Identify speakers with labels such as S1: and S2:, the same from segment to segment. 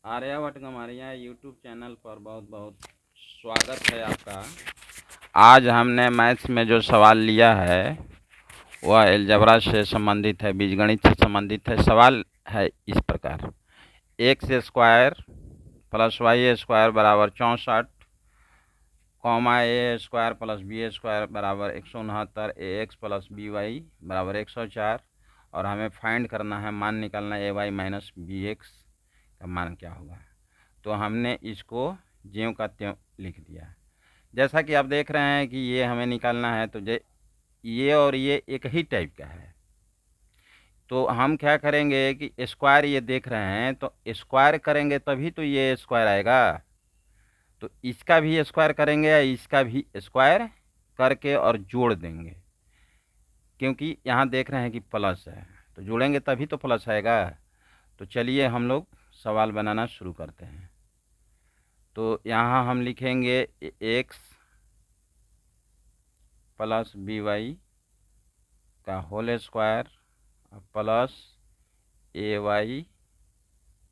S1: आर्यभट्ट हमारे YouTube channel पर बहुत बहुत स्वागत है आपका। आज हमने मैथ्स में जो सवाल लिया है वह अलजेब्रा से संबंधित है, बीजगणित से संबंधित है। सवाल है इस प्रकार: x square plus y square बराबर 64, comma a square plus b square बराबर 169, a x plus b y बराबर 104। और हमें फाइंड करना है, मान निकालना है ए वाई माइनस बी एक्स का मान क्या होगा। तो हमने इसको ज्यों का त्यों लिख दिया। जैसा कि आप देख रहे हैं कि ये हमें निकालना है, तो ये और ये एक ही टाइप का है। तो हम क्या करेंगे कि स्क्वायर ये देख रहे हैं, तो स्क्वायर करेंगे तभी तो ये स्क्वायर आएगा। तो इसका भी स्क्वायर करेंगे या इसका भी स्क्वायर करके और जोड़ देंगे, क्योंकि यहाँ देख रहे हैं कि प्लस है, तो जोड़ेंगे तभी तो प्लस आएगा। तो चलिए हम लोग सवाल बनाना शुरू करते हैं। तो यहाँ हम लिखेंगे एक्स प्लस बी वाई का होल स्क्वायर प्लस ए वाई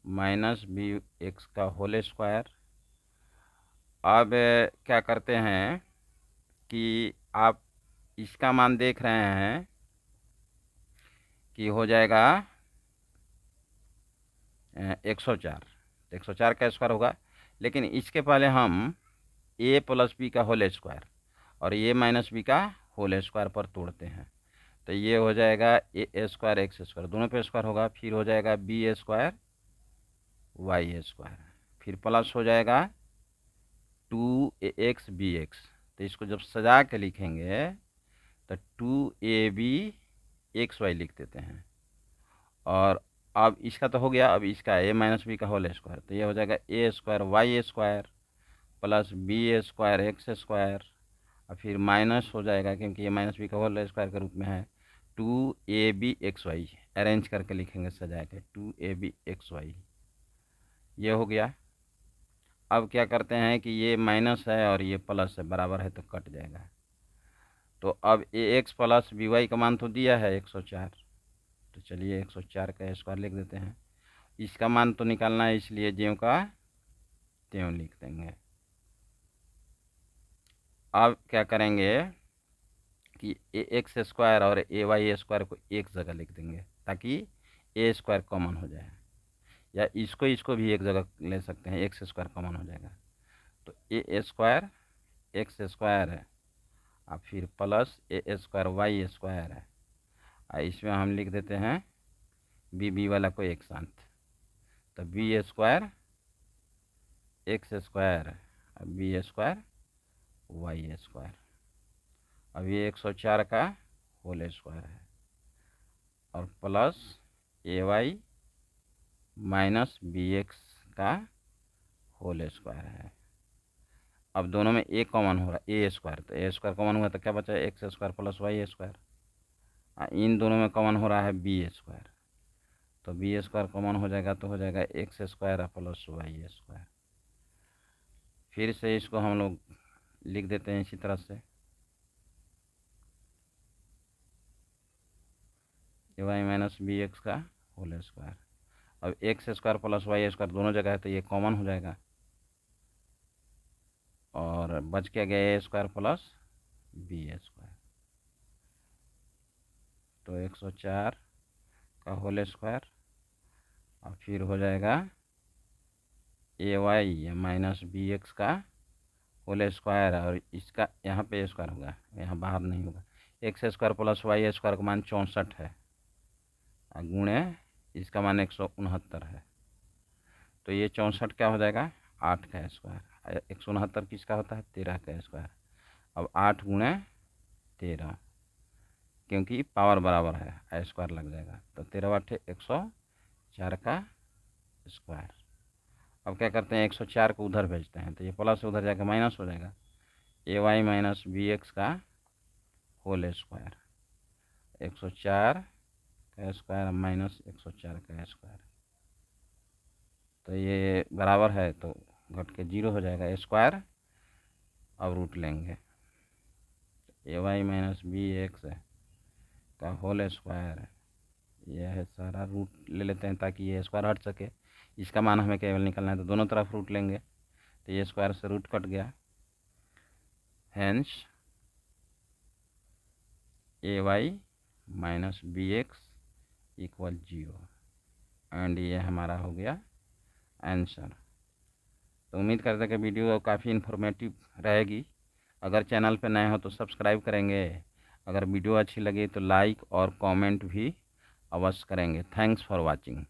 S1: माइनस बी एक्स का होल स्क्वायर। अब क्या करते हैं कि आप इसका मान देख रहे हैं कि हो जाएगा 104। 104 का स्क्वायर होगा, लेकिन इसके पहले हम ए प्लस बी का होल स्क्वायर और ए माइनस बी का होल स्क्वायर पर तोड़ते हैं। तो ये हो जाएगा ए स्क्वायर एक्स स्क्वायर, दोनों पे स्क्वायर होगा, फिर हो जाएगा बी स्क्वायर वाई स्क्वायर, फिर प्लस हो जाएगा 2ax bx। तो इसको जब सजा के लिखेंगे तो 2ab xy लिख देते हैं। और अब इसका तो हो गया, अब इसका a माइनस बी का होल स्क्वायर, तो ये हो जाएगा a square y square plus b square x square, और फिर माइनस हो जाएगा क्योंकि ये माइनस बी का होल स्क्वायर के रूप में है 2ab xy। अरेंज करके लिखेंगे सजा के 2ab xy, ये हो गया। अब क्या करते हैं कि ये माइनस है और ये प्लस है, बराबर है तो कट जाएगा। तो अब ए एक्स प्लस बी वाई का मान तो दिया है 104, तो चलिए 104 का स्क्वायर लिख देते हैं। इसका मान तो निकालना है, इसलिए ज्यों का त्यों लिख देंगे। अब क्या करेंगे कि ए एक्स स्क्वायर और ए वाई स्क्वायर को एक जगह लिख देंगे ताकि ए स्क्वायर कॉमन हो जाए, या इसको भी एक जगह ले सकते हैं, एक्स स्क्वायर कॉमन हो जाएगा। तो ए स्क्वायर एक्स स्क्वायर है और फिर प्लस ए स्क्वायर वाई स्क्वायर है, और इसमें हम लिख देते हैं बी वाला को एक साथ। तो बी स्क्वायर एक्स स्क्वायर और बी स्क्वायर वाई स्क्वायर। अब ये 104 का होल स्क्वायर है और प्लस ए वाई माइनस बी एक्स का होल स्क्वायर है। अब दोनों में ए कॉमन हो रहा है, ए स्क्वायर, तो ए स्क्वायर कॉमन हुआ तो क्या बचा, x square plus y square. इन दोनों में कॉमन हो रहा है बी स्क्वायर, तो बी स्क्वायर कॉमन हो जाएगा तो हो जाएगा x square plus y square. फिर से इसको हम लोग लिख देते हैं इसी तरह से, a y minus b x का होल स्क्वायर। अब x square plus y square दोनों जगह है तो ये कॉमन हो जाएगा और बच क्या गया ए स्क्वायर प्लस बी स्क्वायर। तो 104 का होल स्क्वायर और फिर हो जाएगा ए वाई माइनस बी एक्स का होल स्क्वायर, और इसका यहाँ पे स्क्वायर होगा, यहाँ बाहर नहीं होगा। X square plus y square का मान 64 है और गुणे इसका मान 169 है। तो ये 64 क्या हो जाएगा, 8 का स्क्वायर। 169 किसका होता है, 13 का स्क्वायर। अब 8 गुणे 13, क्योंकि पावर बराबर है स्क्वायर लग जाएगा, तो 13 8 104 का स्क्वायर। अब क्या करते हैं, 104 को उधर भेजते हैं, तो ये प्लस उधर जाकर माइनस हो जाएगा, ए वाई माइनस बी एक्स का होल स्क्वायर। 104 का स्क्वायर माइनस 104 का स्क्वायर, तो ये बराबर है तो घट के 0 हो जाएगा। स्क्वायर अब रूट लेंगे, ए वाई माइनस बी एक्स का होल स्क्वायर यह है सारा रूट ले लेते हैं ताकि ये स्क्वायर हट सके। इसका मान हमें केवल निकालना है तो दोनों तरफ रूट लेंगे, तो ये स्क्वायर से रूट कट गया। Hence ay minus b x equal 0 and ये हमारा हो गया आंसर। तो उम्मीद करते हैं कि वीडियो काफ़ी इन्फॉर्मेटिव रहेगी। अगर चैनल पर नए हो तो सब्सक्राइब करेंगे, अगर वीडियो अच्छी लगी तो लाइक और कमेंट भी अवश्य करेंगे। Thanks for watching.